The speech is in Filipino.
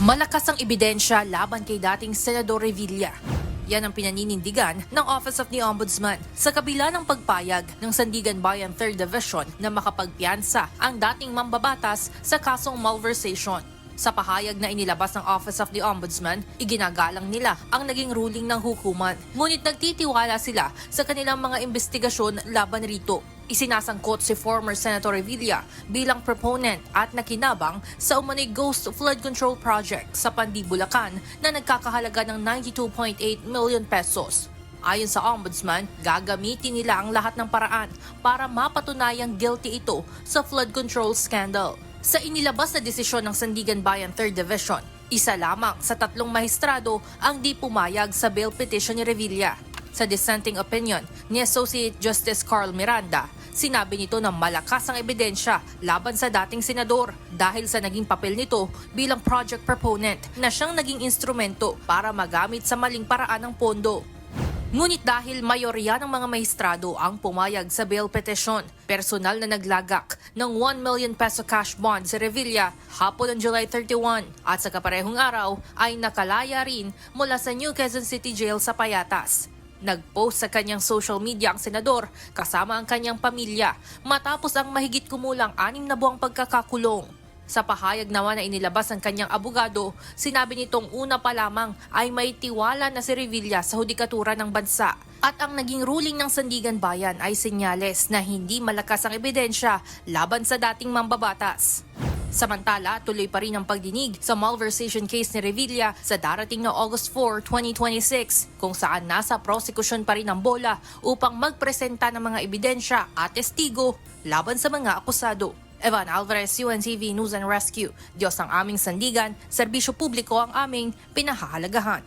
Malakas ang ebidensya laban kay dating Senador Revilla. Yan ang pinaninindigan ng Office of the Ombudsman sa kabila ng pagpayag ng Sandigan Bayan 3rd Division na makapagpiyansa ang dating mambabatas sa kasong malversation. Sa pahayag na inilabas ng Office of the Ombudsman, iginagalang nila ang naging ruling ng hukuman. Ngunit nagtitiwala sila sa kanilang mga investigasyon laban rito. Isinasangkot si former Senator Revilla bilang proponent at nakinabang sa umano'y Ghost Flood Control Project sa Pandi, Bulacan na nagkakahalaga ng 92.8 million pesos. Ayon sa Ombudsman, gagamitin nila ang lahat ng paraan para mapatunayang guilty ito sa flood control scandal. Sa inilabas na desisyon ng Sandigan Bayan 3rd Division, isa lamang sa 3 maestrado ang di pumayag sa bail petition ni Revilla. Sa dissenting opinion ni Associate Justice Carl Miranda, sinabi nito na malakas ang ebidensya laban sa dating senador dahil sa naging papel nito bilang project proponent na siyang naging instrumento para magamit sa maling paraan ng pondo. Ngunit dahil mayorya ng mga maestrado ang pumayag sa bail petition, personal na naglagak ng 1 million peso cash bond si Revilla hapon ng July 31 at sa kaparehong araw ay nakalaya rin mula sa New Quezon City Jail sa Payatas. Nag-post sa kanyang social media ang senador kasama ang kanyang pamilya matapos ang mahigit kumulang 6 na buwang pagkakakulong. Sa pahayag naman na inilabas ng kanyang abogado, sinabi nitong una pa lamang ay may tiwala na si Revilla sa hudikatura ng bansa. At ang naging ruling ng Sandigan Bayan ay senyales na hindi malakas ang ebidensya laban sa dating mambabatas. Samantala, tuloy pa rin ang pagdinig sa malversation case ni Revilla sa darating na August 4, 2026 kung saan nasa prosecution pa rin ang bola upang magpresenta ng mga ebidensya at testigo laban sa mga akusado. Evan Alvarez, UNTV News and Rescue. Diyos ang aming sandigan, serbisyo publiko ang aming pinahahalagahan.